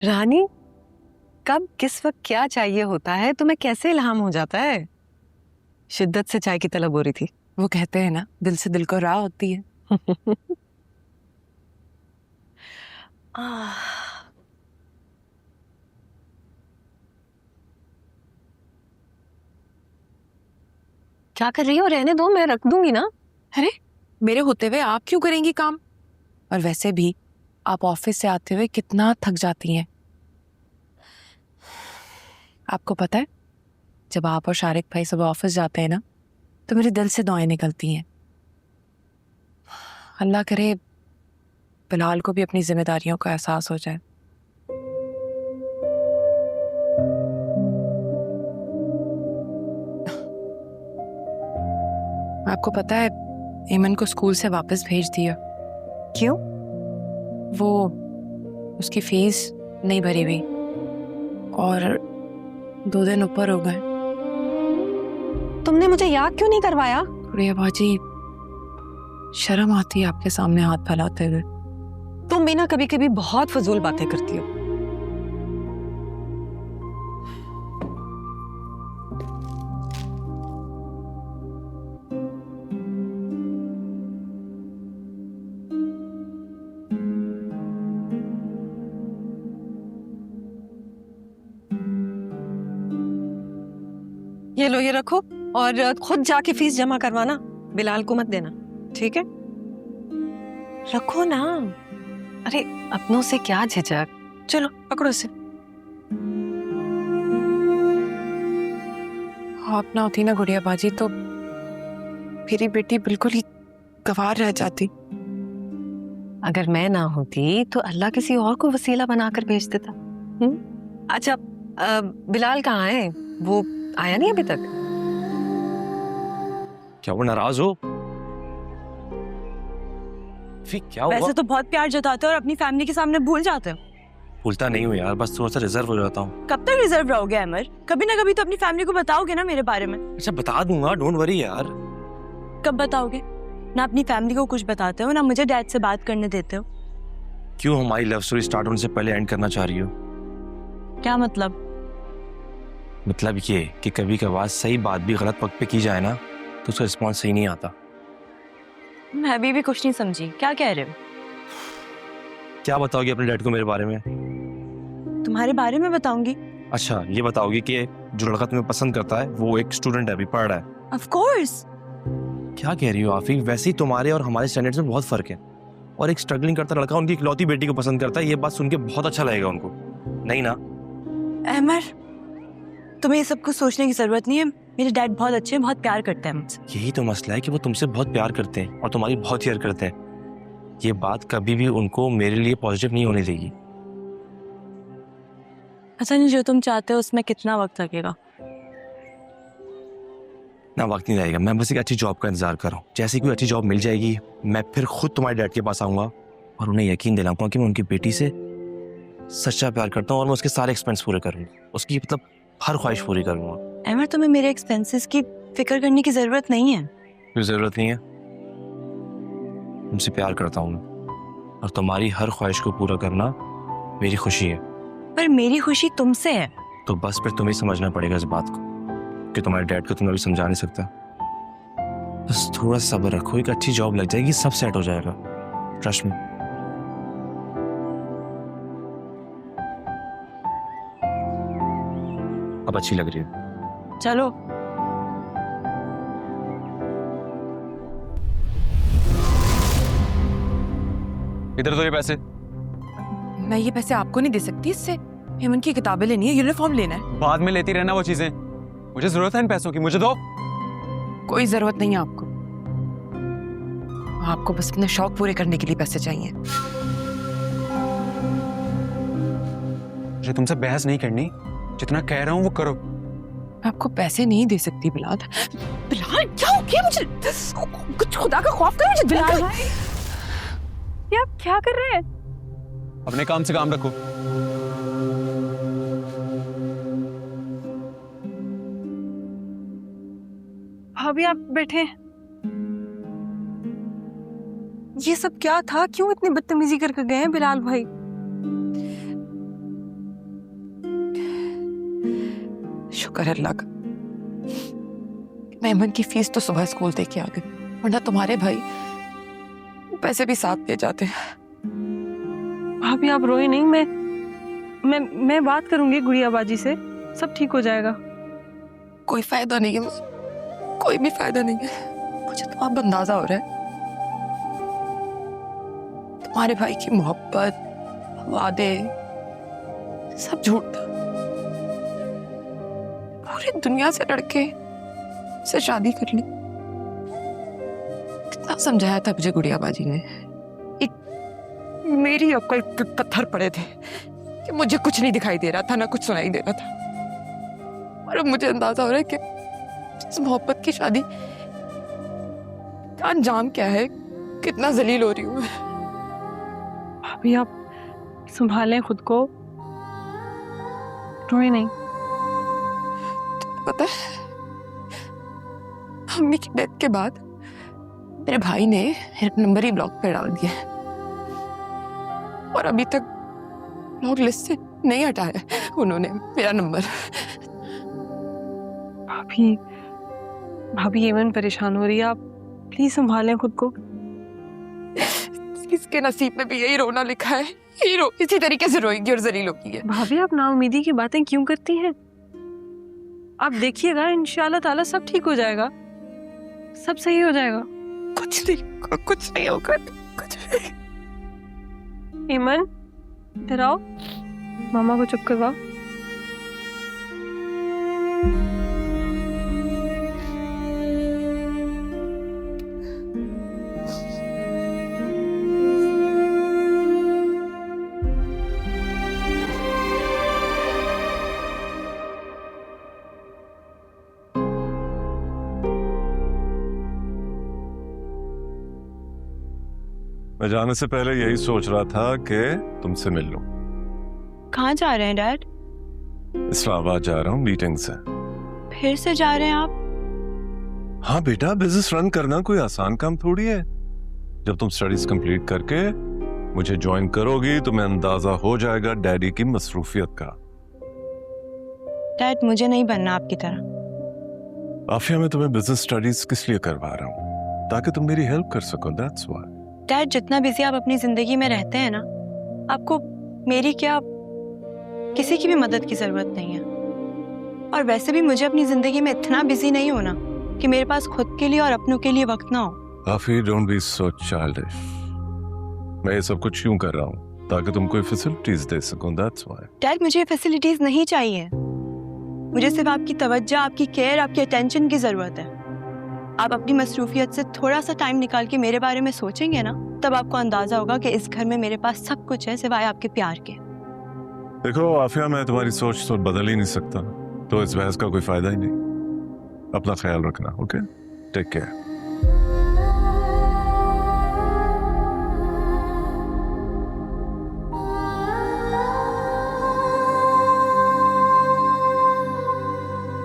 रानी, कब किस वक्त क्या चाहिए होता है तुम्हें कैसे इल्हाम हो जाता है। शिद्दत से चाय की तलब हो रही थी। वो कहते हैं ना, दिल से दिल को राह होती है। क्या कर रही हो? रहने दो, मैं रख दूंगी ना। अरे मेरे होते हुए आप क्यों करेंगी काम? और वैसे भी आप ऑफिस से आते हुए कितना थक जाती हैं। आपको पता है, जब आप और शारिक भाई सुबह ऑफिस जाते हैं ना, तो मेरे दिल से दुआएं निकलती हैं। अल्लाह करे बिलाल को भी अपनी जिम्मेदारियों का एहसास हो जाए। आपको पता है, ईमन को स्कूल से वापस भेज दिया। क्यों? वो उसकी फीस नहीं भरी हुई और 2 दिन ऊपर हो गए। तुमने मुझे याद क्यों नहीं करवाया? गुड़िया बाजी, शर्म आती है आपके सामने हाथ फैलाते हुए। तुम भी ना कभी कभी बहुत फजूल बातें करती हो। ये लो, ये रखो और खुद जाके फीस जमा करवाना। बिलाल को मत देना, ठीक है? रखो ना। अरे अपनों से क्या झिझक। चलो पकड़ो इसे। आप ना होती ना गुड़िया बाजी, तो मेरी बेटी बिल्कुल ही गंवार रह जाती। अगर मैं ना होती तो अल्लाह किसी और को वसीला बनाकर भेज देता। अच्छा, बिलाल कहाँ है? वो आया नहीं अभी तक? क्या वो नाराज हो? फिर क्या हुआ? वैसे तो बहुत प्यार जताते हो और अपनी फैमिली के सामने भूल जाते हो। भूलता नहीं हूँ यार, बस थोड़ा सा रिजर्व हो जाता हूँ। कब तक रिजर्व रहोगे अमर? कभी ना कभी तो अपनी फैमिली को बताओगे ना मेरे बारे में। अच्छा बता दूंगा, डोंट वरी यार। कब बताओगे? ना अपनी फैमिली को कुछ बताते हो, ना मुझे डैड से बात करने देते हो। क्यों हमारी लव स्टोरी स्टार्ट होने से पहले एंड करना चाह रही हो? क्या मतलब? मतलब ये कि कभी कभार सही बात भी गलत वक्त पे की जाए ना, तो उसका रिस्पॉन्स सही नहीं आता। मैं अभी भी कुछ नहीं समझी, क्या कह रहे हो? क्या बताओगी अपने डैड को मेरे बारे में? तुम्हारे बारे में बताऊंगी। अच्छा ये बताओगी कि जो लड़का तुम्हें पसंद करता है वो एक स्टूडेंट है, अभी पढ़ रहा है? Of course. क्या कह रही हो आफी? वैसे ही तुम्हारे और हमारे स्टैंडर्ड्स में बहुत फर्क है। और एक स्ट्रगलिंग करता लड़का उनकी इकलौती बेटी को पसंद करता है, ये बात सुन के बहुत अच्छा लगेगा उनको, नहीं ना? अमर, तुम्हें ये सब कुछ सोचने की जरूरत नहीं है। मेरे डैड बहुत अच्छे हैं, बहुत प्यार करते हैं मुझसे। यही तो मसला है कि वो तुमसे बहुत प्यार करते हैं और तुम्हारी बहुत केयर करते हैं। ये बात कभी भी उनको मेरे लिए पॉजिटिव नहीं होने देगी। अच्छा नहीं, जो तुम चाहते हो उसमें कितना वक्त लगेगा? ना वक्त नहीं लगेगा, मैं बस एक अच्छी जॉब का इंतजार कर रहा हूँ। जैसे कोई अच्छी जॉब मिल जाएगी, मैं फिर खुद तुम्हारे डैड के पास आऊंगा और उन्हें यकीन दिलाऊंगा कि मैं उनकी बेटी से सच्चा प्यार करता हूँ और मैं उसके सारे एक्सपेंस पूरे करूंगा, उसकी मतलब हर ख्वाहिश पूरी करूंगा। अमर, तुम्हें मेरे एक्सपेंसेस की फिक्र करने की जरूरत नहीं है। कोई जरूरत नहीं है, तुमसे प्यार करता हूँ मैं, और तुम्हारी हर ख्वाहिश को पूरा करना मेरी खुशी है। पर मेरी खुशी तुमसे है। तो बस फिर तुम्हें समझना पड़ेगा इस बात को कि तुम्हारे डैड को तुम्हें अभी समझा नहीं सकता। बस थोड़ा सब्र रखो, एक अच्छी जॉब लग जाएगी, सब सेट हो जाएगा, ट्रस्ट मी। अब अच्छी लग रही है। चलो। इधर दो ये पैसे। मैं ये पैसे आपको नहीं दे सकती। इससे हेमंत की किताबें लेनी है, यूनिफॉर्म लेना है। बाद में लेती रहना वो चीजें, मुझे जरूरत है इन पैसों की, मुझे दो। कोई जरूरत नहीं है आपको। आपको बस अपने शौक पूरे करने के लिए पैसे चाहिए। मुझे तुमसे बहस नहीं करनी, जितना कह रहा हूँ वो करो। मैं आपको पैसे नहीं दे सकती बिलाल। बिलाल क्या हो गया? मुझे कुछ खुदा का खौफ करो मुझे। बिलाल ये आप क्या कर रहे हैं? अपने काम से काम रखो। भाभी आप बैठे। ये सब क्या था? क्यों इतनी बदतमीजी करके गए हैं बिलाल भाई? शुक्र है अल्लाह का, मैं अमन की फीस तो सुबह स्कूल दे के आ गई, वरना तुम्हारे भाई पैसे भी साथ दे जाते हैं। भाभी आप रोए नहीं, मैं बात करूंगी गुड़िया बाजी से, सब ठीक हो जाएगा। कोई फायदा नहीं है, कोई भी फायदा नहीं है। मुझे तो अब अंदाजा हो रहा है तुम्हारे भाई की मोहब्बत, वादे सब झूठ था। पूरी दुनिया से लड़के से शादी कर ली। कितना समझाया था मुझे गुड़िया बाजी ने, एक मेरी अक्ल के पत्थर पड़े थे कि मुझे कुछ नहीं दिखाई दे रहा था, ना कुछ सुनाई दे रहा था। और अब मुझे अंदाजा हो रहा है कि इस मोहब्बत की शादी का अंजाम क्या है, कितना जलील हो रही हूँ मैं। भाभी आप संभालें खुद को, रोए नहीं। पता है मम्मी की डेथ के बाद मेरे भाई ने मेरा नंबर ही ब्लॉक पे डाल दिया और अभी तक ब्लॉक लिस्ट से नहीं हटाया उन्होंने मेरा नंबर। भाभी एमन परेशान हो रही है, आप प्लीज संभालें खुद को। इसके नसीब में भी यही रोना लिखा है, यही इसी तरीके से रोएगी और जलील होगी है। भाभी आप नाउमीदी की बातें क्यों करती हैं? आप देखिएगा इंशाल्लाह ताला सब ठीक हो जाएगा, सब सही हो जाएगा। कुछ नहीं होगा, कुछ नहीं। एमन इधर आओ, मामा को चुप करवाओ। मैं जाने से पहले यही सोच रहा था कि तुमसे मिल लूं। कहाँ जा रहे हैं डैड? इस्लामाबाद जा रहा हूँ मीटिंग से। फिर से जा रहे हैं आप? हाँ बेटा, बिजनेस रन करना कोई आसान काम थोड़ी है। जब तुम स्टडीज कंप्लीट करके मुझे ज्वाइन करोगी तो मैं अंदाजा हो जाएगा डैडी की मसरूफियत का। डैड मुझे नहीं बनना आपकी तरह। आफिया, मैं तुम्हें बिजनेस स्टडीज किस लिए करवा रहा हूँ? ताकि तुम मेरी हेल्प कर सको, दैट्स व्हाई। डैड जितना बिजी आप अपनी जिंदगी में रहते हैं ना, आपको मेरी क्या किसी की भी मदद की जरूरत नहीं है। और वैसे भी मुझे अपनी जिंदगी में इतना बिजी नहीं होना कि मेरे पास खुद के लिए और अपनों के लिए वक्त ना हो। आफी, डोंट बी सो चाइल्डिश। मैं ये सब कुछ क्यों कर रहा हूँ? ताकि तुम कोई फैसिलिटीज दे सको, दैट्स व्हाई। डैड मुझे फैसिलिटीज नहीं चाहिए, मुझे सिर्फ आपकी तवज्जो, आपकी केयर, आपकी अटेंशन की जरूरत है। आप अपनी मसरूफियत से थोड़ा सा टाइम निकाल के मेरे बारे में सोचेंगे ना, तब आपको अंदाजा होगा कि इस घर में मेरे पास सब कुछ है सिवाय आपके प्यार के। देखो आफिया, मैं तुम्हारी सोच तो बदल ही नहीं सकता, तो इस बहस का कोई फायदा ही नहीं। अपना ख्याल रखना, ओके? Take care.